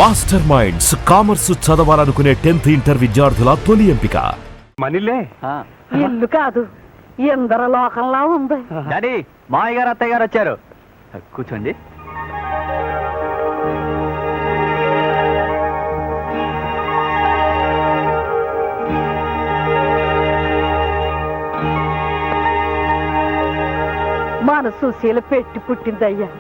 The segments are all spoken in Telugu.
మాస్టర్ మైండ్స్ కామర్స్ చదవాలనుకునే 10th ఇంటర్ విద్యార్థుల తొలి ఎంపిక. మనీలే ఇల్లు కాదు ఎందర లోకంలా ఉంది. డాడీ మామయ్య గారు అత్తయ్య గారు వచ్చారు. కూర్చోండి. మనసు శీల పెట్టి పుట్టిందయ్యా.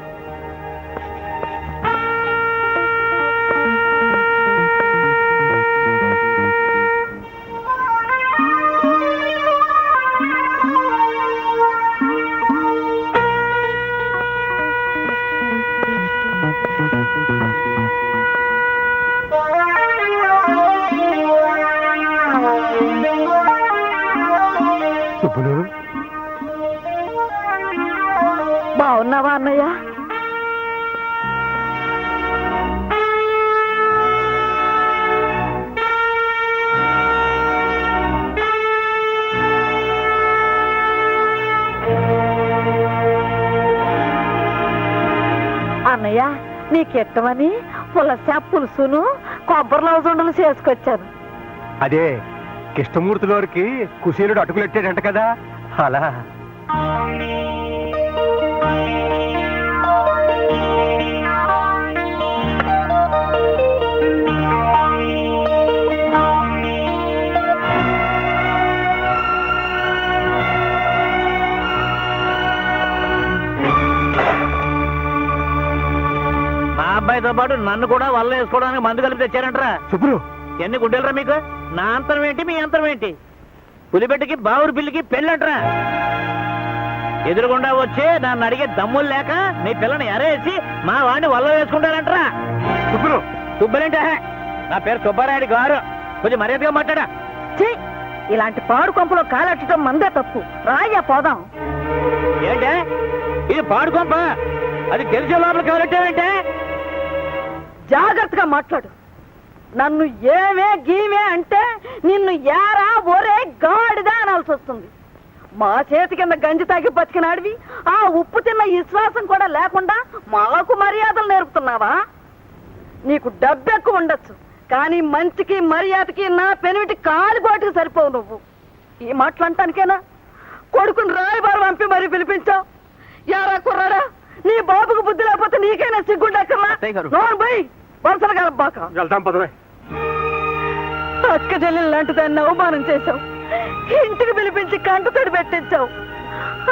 బాగున్నావా అన్నయ్య? అన్నయ్య నీకెట్టమని పులుసును కొబ్బరిలో ఉండలు చేసుకొచ్చాను. అదే కృష్ణమూర్తిలోరికి కుశీలుడు అటుకులెట్టాడంట కదా, అలా. అబ్బాయితో పాటు నన్ను కూడా వల్ల వేసుకోవడానికి మందు కలిపి తెచ్చారంటరా. శుభ్రు ఎన్ని గుడ్డెలరా మీకు? నా అంతరం ఏంటి, మీ అంతరం ఏంటి? పులిబెట్టకి బావురు పిల్లికి పెళ్ళంటరా. ఎదురుగుండా వచ్చి నన్ను అడిగే దమ్ములు లేక నీ పిల్లని ఎరేసి మా వాడిని వల్ల వేసుకుంటారంటరా. శుభ్రు సుబ్బలేంటే నా పేరు సుబ్బారాయుడు గారు, కొంచెం మర్యాదగా మాట్లాడా. ఇలాంటి పాడు కొంపలో కాలెట్టడం మందే తప్పు. రాయ్యా పోదాం. ఏంటే ఇది పాడు కొంప? అది గెలిచే లోపల కావాలంటే జాగ్రత్తగా మాట్లాడు. నన్ను ఏమే గీమే అంటే నిన్ను యారా ఒరే గాడిదా అనాల్సి వస్తుంది. మా చేతి కింద గంజి తాగి బతికినాడివి ఆ ఉప్పు తిన్న విశ్వాసం కూడా లేకుండా మాకు మర్యాదలు నేర్పుతున్నావా? నీకు డబ్బు ఎక్కువ ఉండొచ్చు, కానీ మంచికి మర్యాదకి నా పెనిమిటి కాలిగోటికి సరిపోవు. నువ్వు ఈ మాటలంటానికేనా కొడుకుని రాయబారు పంపి మరీ పిలిపించావు? యారా కుర్రాడా, నీ బాబుకు బుద్ధి లేకపోతే నీకైనా సిగ్గుండక్కర్లా? పోయి వరుసలు కలబాక. వెళ్తాం పదవే. అక్క చెల్లెలు లాంటి దాన్ని అవమానం చేశావు, ఇంటికి పిలిపించి కంటతడి పెట్టించావు.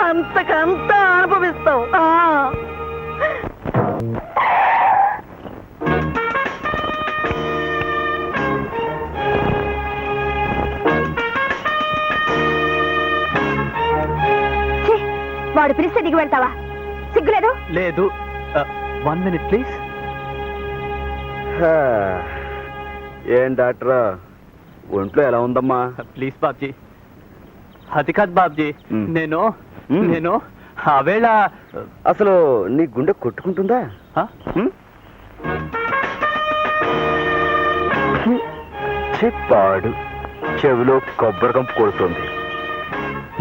అంతకంతా అనుభవిస్తావు. వాడు పిలిస్తే దిగి వెళ్తావా? సిగ్గులేదు? లేదు. 1 minute ప్లీజ్. ఏం డాక్టరా, ఒంట్లో ఎలా ఉందమ్మా? ప్లీజ్ బాబ్జీ. అది కాదు బాబ్జీ, నేను ఆవేళ అసలు నీ గుండె కొట్టుకుంటుందా? చెప్పాడు, చెవిలో కొబ్బరికంపు కొడుతుంది.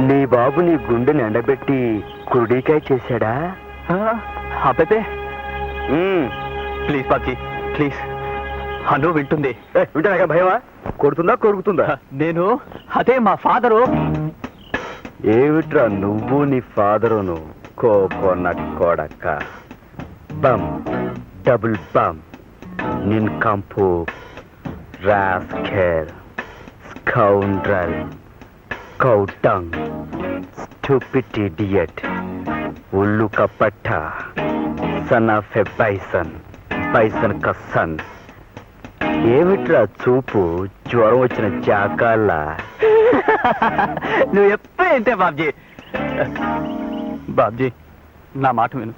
నీ బాబు నీ గుండెని ఎండబెట్టి కురుడికాయ చేశాడా? అబ్బే ప్లీజ్ బాబ్జీ ప్లీజ్. హలో వింటుంది. వింటాక భయమా? కొడుతుందా కొరుకుతుందా? నేను అదే మా ఫాదరు. ఏమిట్రా నువ్వు నీ ఫాదరును కోకోనట్ కొడక. బమ్ డబుల్ బమ్ నిన్ కంపు రాస్కెల్ స్కౌండ్రల్ కౌటంగ్ స్టూపిడ్ ఇడియట్ ఉల్లు కపట్ట son of a bison bison క సన్. ఏమిట్రా చూపు జ్వరం వచ్చిన చాకాళ్ళ? నువ్వు ఎప్పుడు ఏంటే బాబ్జీ. బాబ్జీ నా మాట విను,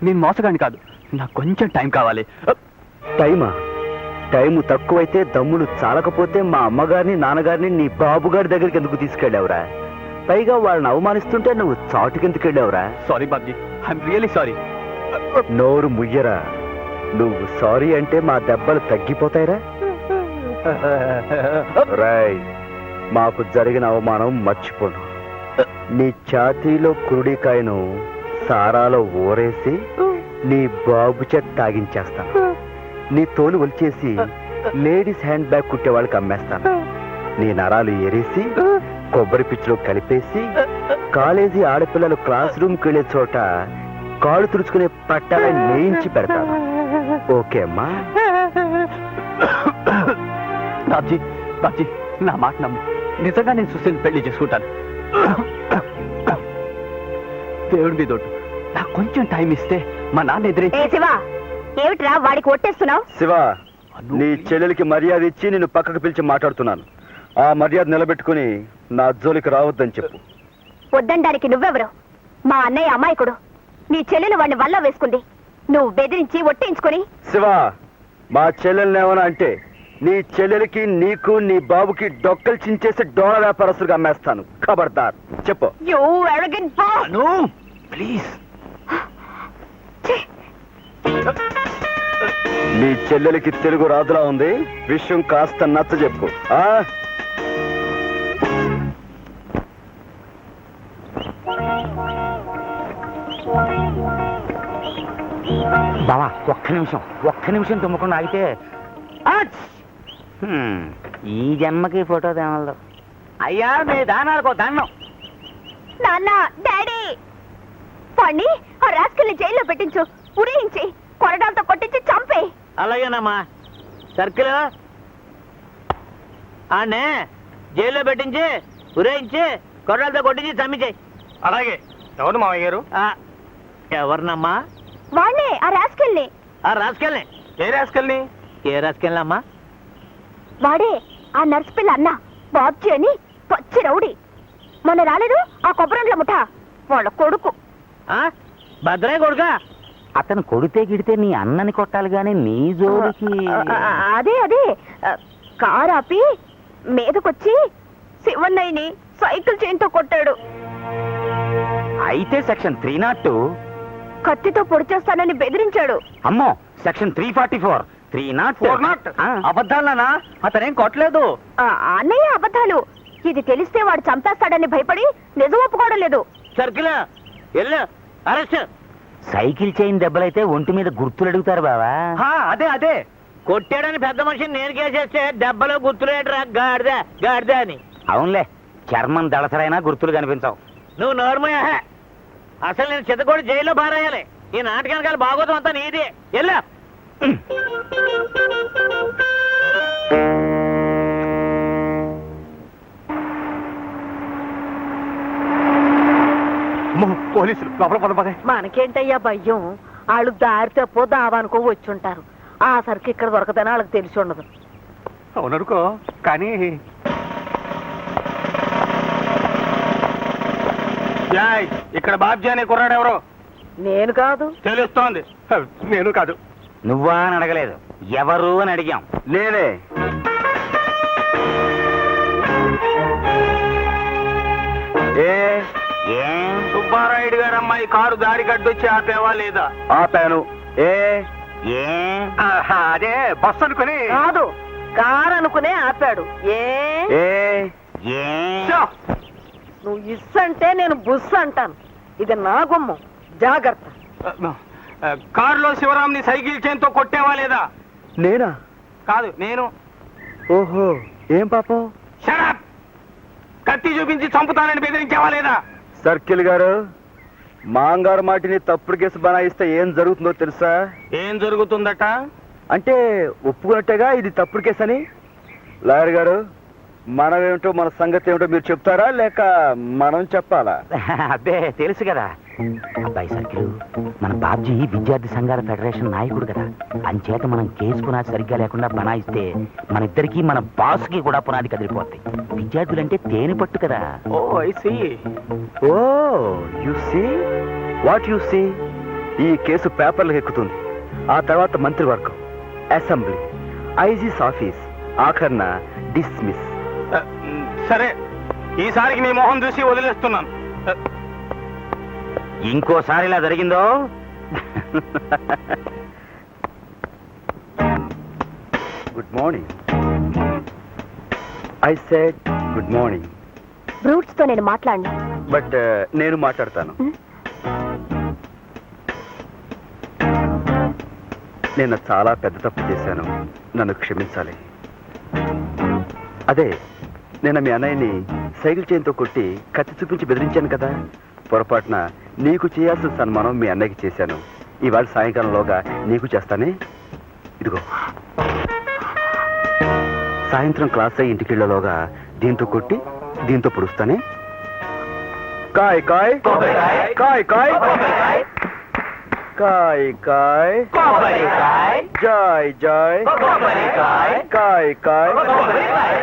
నేను మోసగాని కాదు, నాకు కొంచెం టైం కావాలి. టైమా? టైము తక్కువైతే దమ్ములు చాలకపోతే మా అమ్మగారిని నాన్నగారిని నీ బాబుగారి దగ్గరికి ఎందుకు తీసుకెళ్ళావురా? పైగా వాళ్ళని అవమానిస్తుంటే నువ్వు చాటుకెందుకు వెళ్ళావురా? Sorry Babji, I'm really sorry. నోరు ముయ్యరా. నువ్వు సారీ అంటే మా దెబ్బలు తగ్గిపోతాయిరా. రాయ్, మాకు జరిగిన అవమానం మర్చిపోను. నీ ఛాతీలో కురుడికాయను సారాలో ఊరేసి నీ బాబు చేత తాగించేస్తాను. నీ తోలు ఒలిచేసి లేడీస్ హ్యాండ్ బ్యాగ్ కుట్టే వాళ్ళకి అమ్మేస్తాను. నీ నరాలు ఏరేసి కొబ్బరి పిచ్చిలో కలిపేసి కాలేజీ ఆడపిల్లలు క్లాస్ రూమ్కి వెళ్ళే చోట కాళ్ళు తుడుచుకునే పట్టాల నేయించి పెడతాను. ఓకే అమ్మా? బాబ్జీ బాబ్జీ, నా మాట నమ్ము. నిజంగా నేను సుశీల్ పెళ్లి చేసుకుంటాను. దేవుడి మీద ఒట్టు. నాకు కొంచెం టైం ఇస్తే మా నాన్న ఎదురే. ఏ శివ, ఏమిట్రా వాడికి ఒట్టేస్తున్నావు? శివ, నీ చెల్లెలికి మర్యాద ఇచ్చి నిన్ను పక్కకు పిలిచి మాట్లాడుతున్నాను. ఆ మర్యాద నిలబెట్టుకుని నా జోలికి రావద్దని చెప్పు. వద్దండానికి నువ్వెవరు? మా అన్నయ్య అమాయకుడు. నీ చెల్లెలు వాడిని వల్ల వేసుకుంది. నువ్వు బెదిరించి ఒట్టేయించుకుని. శివ, మా చెల్లెల్ని ఏమన్నా అంటే నీ చెల్లెలికి నీకు నీ బాబుకి డొక్కలు చించేసి డోల వ్యాపారస్తులుగా అమ్మేస్తాను. ఖబర్దార్, చెప్పు. You arrogant boss! Anu please. నీ చెల్లెలికి తెలుగు రాదులా ఉంది. విషయం కాస్త నచ్చ చెప్పు. బావా ఒక్క నిమిషం తుమ్మకుండా ఆగితే ఈ జన్మకి ఫోటో తేమలదు. అయ్యా, మీ దానాలకు దండం. నాన్న, డాడీ, వాణ్ణి ఆ రాస్కల్ని జైల్లో పెట్టించు. ఉరేయించి కొరడాలతో కొట్టించి చంపే. అలాగేనమ్మా. సర్కిల్ ఆనే జైల్లో పెట్టించి ఉరేయించి కొరడాలతో కొట్టించి చంపించేయి. అలాగే. ఎవరు మామయ్య గారు? ఎవరినమ్మా? వాణ్ణే, ఆ రాస్కల్ని. ఆ రాసుకెళ్ళి. ఏ రాసుకెళ్ళి? ఏ రాసుకెళ్ళమ్మా? వాడే ఆ నర్సు పిల్ల అన్న బాబ్జీ అని పచ్చి రౌడీ. మొన్న రాలేదు ఆ కొబ్బరండ్ల ముఠ వాళ్ళ కొడుకు. భద్రయ్య కొడుకా? అతను కొడితే గిడితే నీ అన్నని కొట్టాలి గాని నీ జోలికి. అదే కారు ఆపి మీదకొచ్చి శివన్నయ్యని సైకిల్ చైన్తో కొట్టాడు. అయితే సెక్షన్ 302. కత్తితో పొడి చేస్తానని బెదిరించాడు. అమ్మో, సెక్షన్ 344, 304. అబద్ధాలనా? అతనేం కొట్టలేదు. అన్నయ్య అబద్ధాలు. ఇది తెలిస్తే వాడు చంపేస్తాడని భయపడి నిజం ఒప్పుకోవడం లేదు. సర్కిల్ వెళ్ళు, అరెస్ట్. సైకిల్ చైన్ దెబ్బలైతే ఒంటి మీద గుర్తులు అడుగుతారు బావా. అదే కొట్టాడని పెద్ద మనిషిని నేను కేసేస్తే దెబ్బలో గుర్తులేటరా గాడిద అని. అవునులే, చర్మం దళసరైనా గుర్తులు కనిపించవు. నువ్వు నోర్మయ్యా. అసలు నేను చిత్తకోడి జైల్లో బారేయాలి. ఈ నాటకానికి బాగోతం అంతా నీది. ఎల్లా. పోలీసులు లోపల పదే. మనకేంటయ్యా భయం? వాళ్ళు దారి తప్పో దావానుకో వచ్చుంటారు. ఆ సరికి ఇక్కడ దొరకదని వాళ్ళకి తెలిసి ఉండదు. అవుననుకో, కానీ ఇక్కడ బాబ్జీ అనే కుర్రాడు ఎవరో? నేను కాదు. తెలుస్తోంది. నేను కాదు. నువ్వా అని అడగలేదు, ఎవరు అని అడిగాం. నేనే. ఏం సుబ్బారాయుడు గారు అమ్మాయి కారు దారి కట్టొచ్చి ఆపేవా లేదా? ఆపాను. అదే బస్సు అనుకుని. కాదు, కారు అనుకునే ఆపాడు. నువ్వు ఇస్సంటే నేను బుస్ అంటాను. ఇది నా గుమ్మం, జాగ్రత్త. కారులో శివరాంని సైకిల్ చైన్తో కొట్టేవా లేదా? నేనా? కాదు, నేను. ఓహో, ఏం పాపం? షడప్! కత్తి చూపించి చంపుతానని బెదిరించేవా లేదా? సర్కిల్ గారు, మాంగారు మాటిని తప్పుడు కేసు బనాయిస్తే ఏం జరుగుతుందో తెలుసా? ఏం జరుగుతుందట? అంటే ఒప్పుకున్నట్టేగా ఇది తప్పుడు కేసు అని. లాయర్ గారు, మనమేమిటో మన సంగతి ఏమిటో మీరు చెప్తారా లేక మనం చెప్పాలా? అబ్బే తెలుసు కదా అబ్బాయి సర్కిల్, మన బాబ్జీ విద్యార్థి సంఘాల ఫెడరేషన్ నాయకుడు కదా. అంచేత మనం కేసు పునాది సరిగ్గా లేకుండా బనాయిస్తే మన ఇద్దరికి మన బాస్కి కూడా పునాది కదిలిపోద్ది. విద్యార్థులంటే తేనె పట్టు కదా. Oh I see. Oh you see what you see. ఈ కేసు పేపర్లకు ఎక్కుతుంది. ఆ తర్వాత మంత్రివర్గం, అసెంబ్లీ, ఐజీస్ ఆఫీస్, ఆఖర్న డిస్మిస్. సరే, ఈసారికి నీ మొహం చూసి వదిలేస్తున్నాను. ఇంకోసారి ఇలా జరిగిందో good morning. I said good morning. Brutes తో నేను మాట్లాడను. బట్ నేను మాట్లాడతాను. నేను చాలా పెద్ద తప్పు చేశాను, నన్ను క్షమించాలి. అదే నేను మీ అన్నయ్యని సైకిల్ చైన్తో కొట్టి కత్తి చూపించి బెదిరించాను కదా, పొరపాటున నీకు చేయాల్సిన సన్మానం మీ అన్నయ్యకి చేశాను. ఇవాళ సాయంకాలంలోగా నీకు చేస్తానే. ఇదిగో, సాయంత్రం క్లాస్ అయ్యి ఇంటికిళ్ళలోగా దీంతో కొట్టి దీంతో పొడుస్తానే. కాయ్ కాయ్ కాయ్ కాయ్ కాయ్ కాయ్ Joy Joy Kai Kai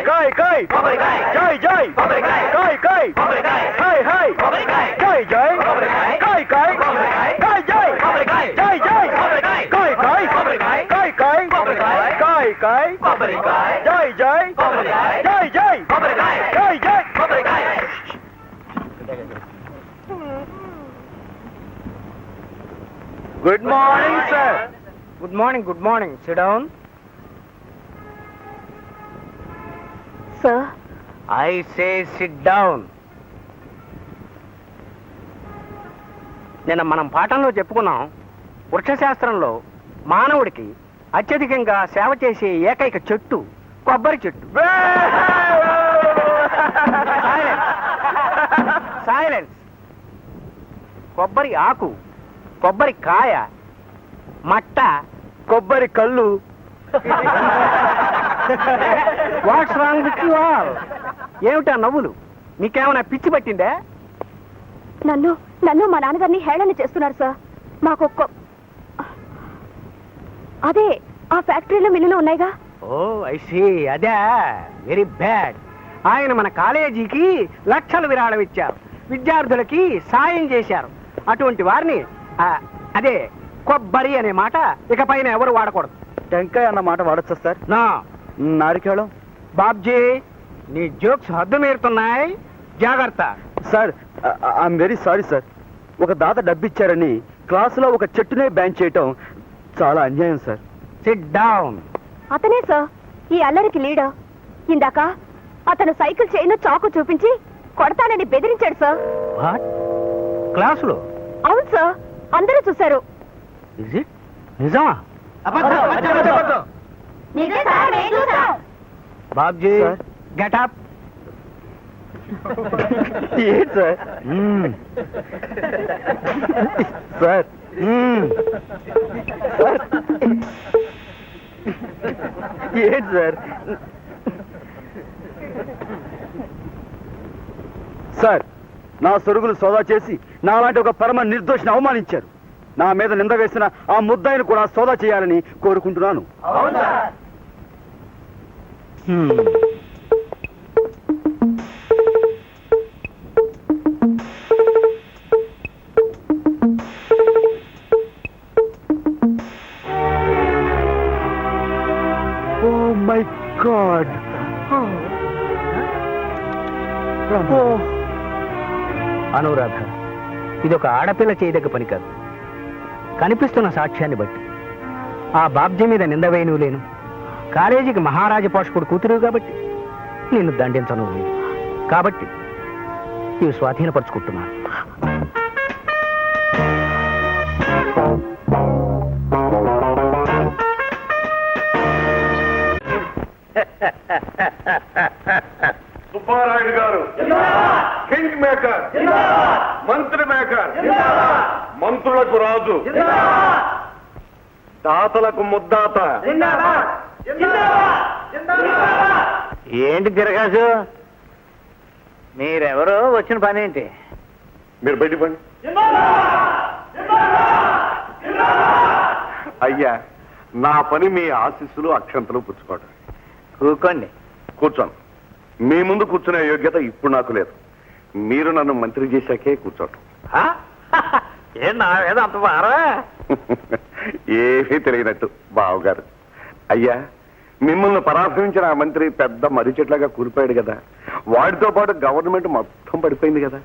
Kai Kai Joy Joy Kai Kai hi hi Joy Joy Kai Kai Kai Joy Joy Joy Kai Kai Kai Kai Kai Kai Joy Joy Joy Joy Kai Joy. Good morning sir. Good morning, good morning. SIT down. Sir, I say SIT down. నిన్న మనం పాఠంలో చెప్పుకున్నాం, వృక్షశాస్త్రంలో మానవుడికి అత్యధికంగా సేవ చేసే ఏకైక చెట్టు కొబ్బరి చెట్టు. సైలెన్స్. కొబ్బరి ఆకు, కొబ్బరి కాయ, మట్ట, కొబ్బరి కళ్ళు. What's wrong with you all? ఏమిటా నవ్వులు? మీకేమైనా పిచ్చి పట్టిందే? నన్ను మా నాన్నగారిని హేళన చేస్తున్నారు సార్. మాకు అదే ఆ ఫ్యాక్టరీలో మిల్లులు ఉన్నాయిగా. ఓ ఐ సీ. అదే వెరీ బ్యాడ్. ఆయన మన కాలేజీకి లక్షలు విరాళం ఇచ్చారు, విద్యార్థులకి సాయం చేశారు. అటువంటి వారిని అదే కొబ్బరి అనే మాట ఇక పైన ఎవరు వాడకూడదు. టెంకాయ అన్న మాట వాడచ్చా సార్? నా నారికేళం. బాబ్జీ, నీ జోక్స్ హద్దు మీరుతున్నాయి, జాగ్రత్త. Sir, I'm very sorry sir. ఒక దాత డబ్బిచ్చారని క్లాసులో ఒక చెట్టునే బ్యాన్ చేయటం చాలా అన్యాయం సార్. SIT down. అతనే సార్ ఈ అల్లరికి లీడర్. ఇందాక అతను సైకిల్ చైన్ చాకు చూపించి కొడతానని బెదిరించాడు సార్. వాట్? క్లాసులో? అవును సార్, అందరూ చూశారు. Is it? నిజమా? బాబ్జీ, సార్. Get up. ఏంటి సార్? సార్, ఏంటి సార్? సార్, నా సొరుగులు సోదా చేసి నాలాంటి ఒక పరమ నిర్దోషిని అవమానించారు. నా మీద నింద వేసిన ఆ ముద్దాయిని కూడా సోదా చేయాలని కోరుకుంటున్నాను. Oh my God. అనురాధ, ఇదొక ఆడపిల్ల చేయదగ్గ పని కాదు. కనిపిస్తున్న సాక్ష్యాన్ని బట్టి ఆ బాబ్జీ మీద నింద వేయను లేను. కాలేజీకి మహారాజ పోషకుడు కూతురు కాబట్టి నిన్ను దండించను లేదు. కాబట్టి ఇవి స్వాధీనపరుచుకుంటున్నాను. సుబ్బారాయుడు గారు కింగ్ మేకర్, మంత్రి మేకర్, మంత్రులకు రాజు, దాతలకు ముద్దాత. ఏంటి తిరగాసు? మీరెవరో వచ్చిన పని ఏంటి? మీరు బయట పండి. అయ్యా, నా పని మీ ఆశీస్సులు అక్షంతలు పుచ్చుకోవడం. కూకోండి. కూర్చోను. మీ ముందు కూర్చునే యోగ్యత ఇప్పుడు నాకు లేదు. మీరు నన్ను మంత్రి చేశాకే కూర్చోటం. ఏం నా మీద అంత వారా? ఏమీ తెలియనట్టు బావగారు. అయ్యా, మిమ్మల్ని పరాభవించిన ఆ మంత్రి పెద్ద మర్రి చెట్లాగా కూలిపోయాడు కదా. వాడితో పాటు గవర్నమెంట్ మొత్తం పడిపోయింది కదా.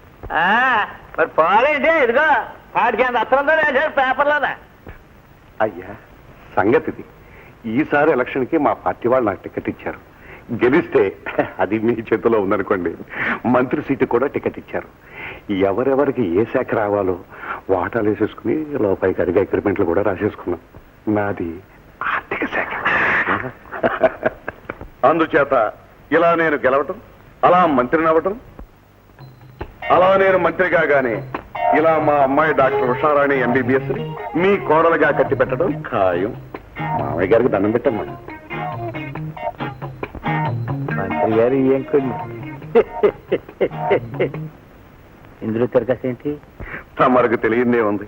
మరి పోలేంటి? ఇదిగో వాడికి అంత అర్థంతో వేసాడు పేపర్లోనే. అయ్యా, సంగతిది. ఈసారి ఎలక్షన్కి మా పార్టీ వాళ్ళు నాకు టికెట్ ఇచ్చారు. గెలిస్తే అది మీ చేతిలో ఉందనుకోండి, మంత్రి సీటు కూడా టికెట్ ఇచ్చారు. ఎవరెవరికి ఏ శాఖ రావాలో వాటాలు వేసేసుకుని లోపలికి అడిగే అగ్రిమెంట్లు కూడా రాసేసుకున్నాం. నాది అందుచేత ఇలా నేను గెలవటం, అలా మంత్రిని అవ్వటం, అలా నేను మంత్రి కాగానే ఇలా మా అమ్మాయి డాక్టర్ ఉషారాణి ఎంబీబీఎస్ మీ కోడలుగా కట్టి పెట్టడం ఖాయం. మామయ్య గారికి దండం పెట్టమ్మా. మంత్రి గారు ఏం కొన్ని ఇందులో తిరగసేంటి? తమరకు తెలియందే ఉంది.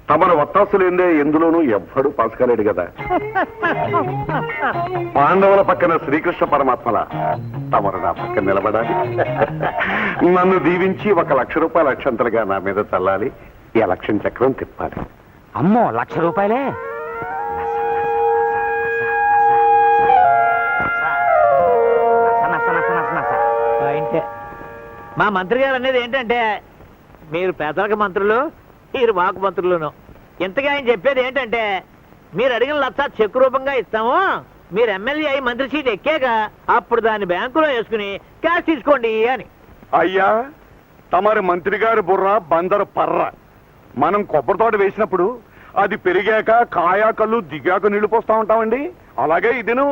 తమరు వత్తాసు లేదే ఎందులోనూ ఎవ్వడూ పాస్ కాలేడు కదా. పాండవుల పక్కన శ్రీకృష్ణ పరమాత్మల తమరు నా పక్కన నిలబడాలి. నన్ను దీవించి 1 లక్ష రూపాయల అక్షంతలుగా నా మీద చల్లాలి. ఈ లక్ష్యం చక్రం తిప్పాలి. అమ్మో, 1,00,000 రూపాయలే? మా మంత్రి గారు అనేది ఏంటంటే, మీరు పేదలకు మంత్రులు, మీరు మాకు మంత్రులను. ఇంతగా ఆయన చెప్పేది ఏంటంటే, మీరు అడిగిన 1,00,000 చెక్ రూపంగా ఇస్తాము, మీరు ఎమ్మెల్యే అయి మంత్రి సీట్ ఎక్కాక అప్పుడు దాన్ని బ్యాంకులో వేసుకుని క్యాష్ తీసుకోండి అని. అయ్యా, తమరి మంత్రి గారి బుర్ర బందరు పర్ర. మనం కొబ్బరి తోట వేసినప్పుడు అది పెరిగాక కాయా కళ్ళు దిగాక నీళ్లు పోస్తా ఉంటామండి. అలాగే ఇదిను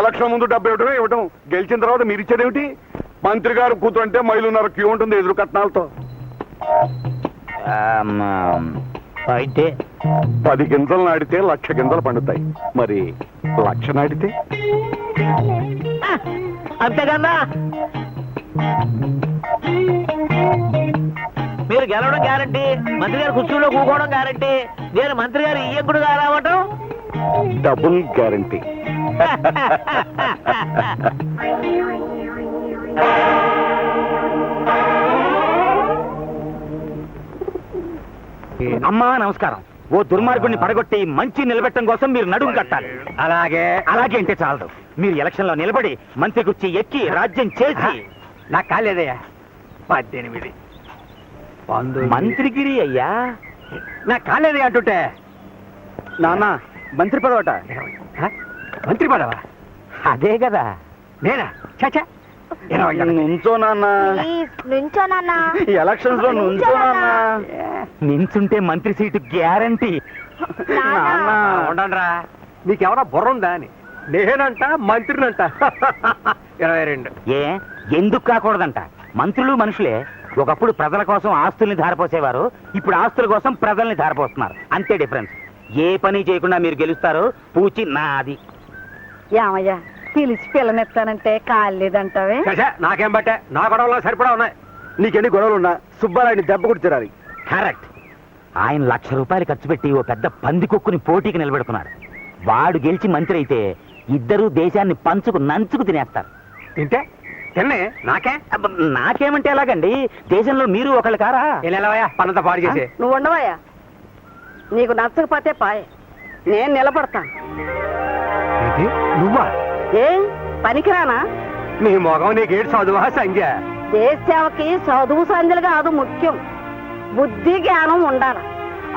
ఎలక్షన్ ముందు 70 ఇవ్వటం, గెలిచిన తర్వాత మీరు ఇచ్చేదేమిటి? మంత్రి గారు కూతుంటే మైలున్నర క్యూ ఉంటుంది ఎదురు కట్నాలతో. అయితే 10 గింజలు నాటితే 1,00,000 గింజలు పండుతాయి. మరి 1,00,000 నాటితే? అంతేకన్నా మీరు గెలవడం గ్యారంటీ, మంత్రి గారు కుర్చీలో కూకోవడం గ్యారంటీ, నేను మంత్రి గారు ఇయ్యకుడుగా రావటం డబుల్ గ్యారంటీ. అమ్మా నమస్కారం. ఓ దుర్మార్గుడిని పడగొట్టి మంచి నిలబెట్టడం కోసం మీరు నడుము కట్టాలి. అలాగే అంటే చాలదు, మీరు ఎలక్షన్ లో నిలబడి మంత్రి కుర్చీ ఎక్కి రాజ్యం చేసి. నాకు కాలేదయ్యా, 18 మంత్రిగిరి అయ్యా, నాకు కాలేదయ్యా అంటుంటే. నాన్న మంత్రి పదవట. మంత్రి పదవా? అదే కదా. నేనా? చచ్చా, నుంచో నాన్న, నుంచో నాన్న. ఎలక్షన్స్ లో నుంచో నాన్న. నించుంటే మంత్రి సీటు గ్యారంటీ. నాన్న ఉండండిరా, నీకెవరా బుర్ర ఉందా అని. నేనంట మంత్రినంట. 22. ఏ ఎందుకు కాకూడదంట? మంత్రులు మనుషులే. ఒకప్పుడు ప్రజల కోసం ఆస్తుల్ని ధారపోసేవారు, ఇప్పుడు ఆస్తుల కోసం ప్రజల్ని ధారపోస్తున్నారు. అంతే డిఫరెన్స్. ఏ పని చేయకుండా మీరు గెలుస్తారు. పూచి నాది. ఏమయ్యా, పిలిచి పిల్లనెత్తానంటే కాలేదంటావే? నాకేం బట్టే, నా గొడవలో సరిపడా ఉన్నాయి. నీకెన్ని గొడవలున్నా సుబ్బారాయుడిని దెబ్బ కొట్టి తిరాలి. కరెక్ట్. ఆయన 1,00,000 రూపాయలు ఖర్చు పెట్టి ఓ పెద్ద పందికొక్కుని పోటీకి నిలబెడుతున్నాడు. వాడు గెలిచి మంత్రి అయితే ఇద్దరూ దేశాన్ని నంచుకు తినేస్తారు. తింటే తిన్నే నాకే. అబ్బ, నాకేమంటే ఎలాగండి? దేశంలో మీరు ఒకళ్ళు కారా? వెళ్ళవయ్యా, పనంతా పాడు చేసే. నువ్వు ఉండవయ్యా, నీకు నచ్చకపోతే పాయే, నేను నిలబడతాను. నువ్వా? ఏం పనికిరానా? నీ మొగం నీకేడు చదువా సంజ? దేశ సేవకి చదువు సంధ్యలు కాదు ముఖ్యం, బుద్ధి జ్ఞానం ఉండాలి.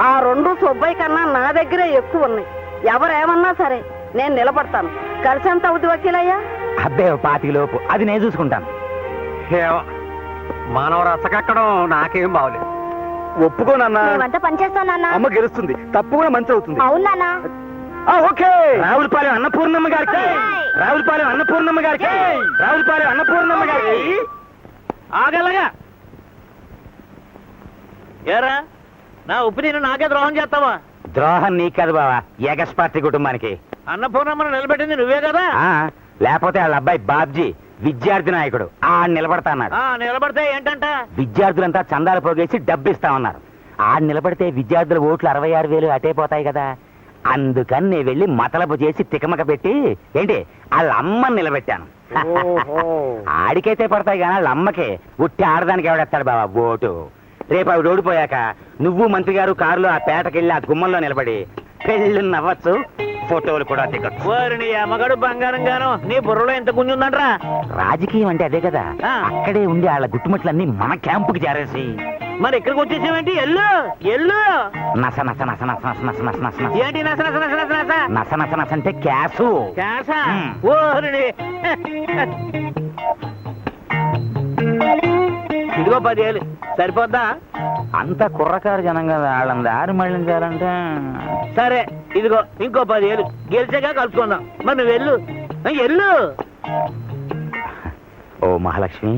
ఆ 2 సుబ్బయ్య కన్నా నా దగ్గరే ఎక్కువ ఉన్నాయి. ఎవరేమన్నా సరే నేను నిలబడతాను. కలిసి ఎంత అవుద్ది వకీలయ్యా? అబ్బే, 25 లోపు. అది నేను చూసుకుంటాను. మానవ రసకెక్కడం నాకేం బాగలేదు. ఒప్పుకో నాన్న, మేమంతా పనిచేస్తాం నాన్న. అమ్మ గెలుస్తుంది, తప్పు కూడా మంచి అవుతుంది. అవును నాన్న. ఓకే. రావులపాలెం అన్నపూర్ణమ్మ గారికి, రావులపాలెం అన్నపూర్ణమ్మ గారికి, రావులపాలెం అన్నపూర్ణమ్మ గారికి. ఆగలగా ఏరా, నా ఉప్పు నేను నాకే ద్రోహం చేస్తావా? ద్రోహం నీకు కాదు బావా, ఏగస్ పార్టీ కుటుంబానికి. అన్నపూర్ణమ్మను నిలబెట్టింది నువ్వే కదా. లేకపోతే వాళ్ళ అబ్బాయి బాబ్జీ విద్యార్థి నాయకుడు నిలబడతా అన్నాడు. నిలబడితే ఏంటంట? విద్యార్థులంతా చందాలు పోగేసి డబ్బిస్తామన్నారు. నిలబడితే విద్యార్థుల ఓట్లు 66,000 అటే పోతాయి కదా. అందుకని నేను వెళ్ళి మతలపు చేసి తికమక పెట్టి ఏంటి వాళ్ళ అమ్మని నిలబెట్టాను. ఆడికైతే పడతాయి కానీ వాళ్ళ అమ్మకే ఉట్టి ఆడదానికి ఎవడెత్తాడు బాబా ఓటు. రేపు ఆవిడ ఓడిపోయాక నువ్వు మంత్రి గారు కారులో ఆ పేటకెళ్ళి ఆ గుమ్మంలో నిలబడి పెళ్ళి నవ్వచ్చు, ఫోటోలు కూడా దిగొచ్చు. నీ అమ్మగాడు బంగారం గాను, నీ బుర్రలో ఎంత గుంజుందంట్రా. రాజకీయం అంటే అదే కదా. అక్కడే ఉండి వాళ్ళ గుట్టుమట్లన్నీ మన క్యాంపుకి చేరేసి మరి ఇక్కడికి వచ్చేసామేంటి? ఎల్లు ఎల్లు. నస నస నస నస నస నస నస నస నస. ఏంటి నస నస నస నస నస? నస నస నస అంటే క్యాసు. క్యాసా? ఓహరి. ఇదిగో 10,000. సరిపోద్దా? అంత కుర్రకారు జనం కదా, వాళ్ళని దారి మళ్ళించాలంటే సరే ఇదిగో ఇంకో 10 ఏళ్ళు గెలిచాక కలుసుకుందాం. మరి నువ్వు వెళ్ళు. ఓ మహాలక్ష్మి,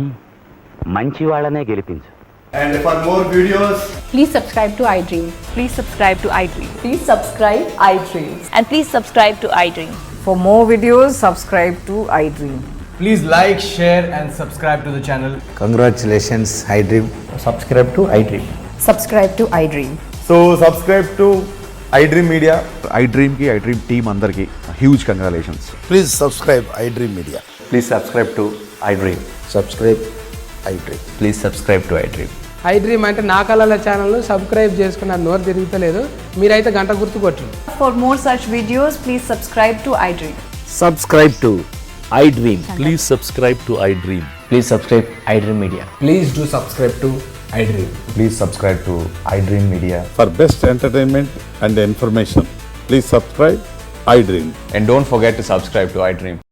మంచి వాళ్ళనే గెలిపించు. And for more videos, Please subscribe to iDream. Please subscribe to iDream. Please subscribe iDream. And please subscribe to iDream. For more videos, subscribe to iDream. please like, share and subscribe to the channel. Congratulations, iDream. Subscribe to iDream. Subscribe to iDream. So subscribe to iDream Media. iDream team అందరికి huge congratulations. Please subscribe iDream Media. Please subscribe to iDream. Subscribe iDream. Please subscribe to iDream. iDream అంటే నా కళల ఛానల్ను సబ్స్క్రైబ్ చేసుకున్న నోరు తిరుగుతలేదు, మీరైతే గంట గుర్తు కొట్టండి. For more such videos, please subscribe to iDream. Subscribe to iDream. Please subscribe to iDream. Please subscribe iDream Media. Please do subscribe to iDream. Please subscribe to iDream Media. For best entertainment and information, please subscribe iDream. And don't forget to subscribe to iDream.